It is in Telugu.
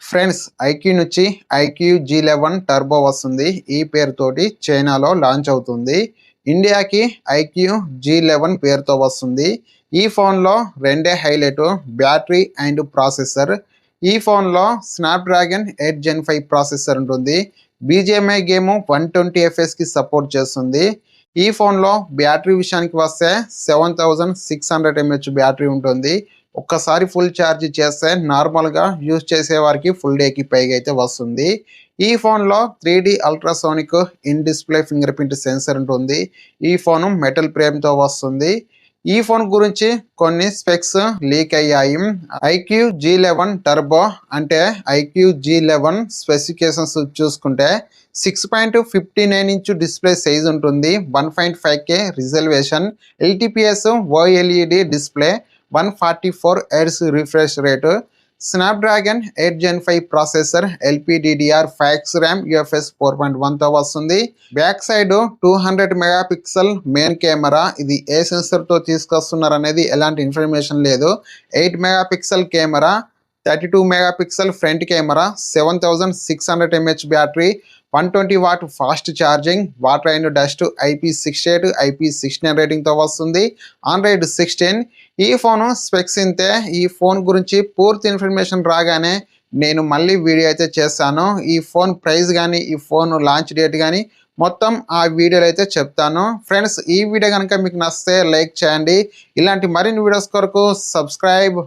ఫ్రెండ్స్ ఐక్యూ నుంచి ఐక్యూ G11 టర్బో వస్తుంది. ఈ పేరుతోటి చైనాలో లాంచ్ అవుతుంది. ఇండియాకి ఐక్యూ G11 పేరుతో వస్తుంది. ఈ ఫోన్లో రెండే హైలైట్, బ్యాటరీ అండ్ ప్రాసెసర్. ఈ ఫోన్లో స్నాప్డ్రాగన్ 8 Gen 5 ప్రాసెసర్ ఉంటుంది. BGMI గేమ్ 120 FPS సపోర్ట్ చేస్తుంది. ఈ ఫోన్లో బ్యాటరీ విషయానికి వస్తే 7600 mAh బ్యాటరీ ఉంటుంది. ఒక్కసారి ఫుల్ ఛార్జ్ చేస్తే నార్మల్గా యూజ్ చేసే వారికి ఫుల్ డేకి పైగా అయితే వస్తుంది. ఈ ఫోన్లో 3D ultrasonic in display finger print sensor ఉంటుంది. ఈ ఫోన్ మెటల్ ఫ్రేమ్తో వస్తుంది. ఈ ఫోన్ గురించి కొన్ని స్పెక్స్ లీక్ అయ్యాయి. ఐక్యూ G11 టర్బో అంటే ఐక్యూ G11 స్పెసిఫికేషన్స్ చూసుకుంటే 6.59 ఇంచ్ డిస్ప్లే సైజ్ ఉంటుంది. 1.5K resolution, LTPS OLED display, 144 Hz refresh rate, Snapdragon 8 Gen 5 processor, LPDDR5X RAM, UFS 4.1తో వస్తుంది. Back side 200 megapixel main camera. ఇది ఏ సెన్సర్తో తీసుకొస్తున్నారు అనేది ఎలాంటి ఇన్ఫర్మేషన్ లేదు. 8 megapixel camera, 32 megapixel front camera, 7600 mAh battery, 120 watt fast charging, water and dust IP68 IP69 రేటింగ్తో వస్తుంది. ఆండ్రాయిడ్ 16. ఈ ఫోను స్పెక్స్ ఇంతే. ఈ ఫోన్ గురించి పూర్తి ఇన్ఫర్మేషన్ రాగానే నేను మళ్ళీ వీడియో అయితే చేస్తాను. ఈ ఫోన్ ప్రైస్ కానీ ఈ ఫోన్ లాంచ్ డేట్ కానీ మొత్తం ఆ వీడియోలో అయితే చెప్తాను. ఫ్రెండ్స్, ఈ వీడియో కనుక మీకు నచ్చితే లైక్ చేయండి. ఇలాంటి మరిన్ని వీడియోస్ కొరకు సబ్స్క్రైబ్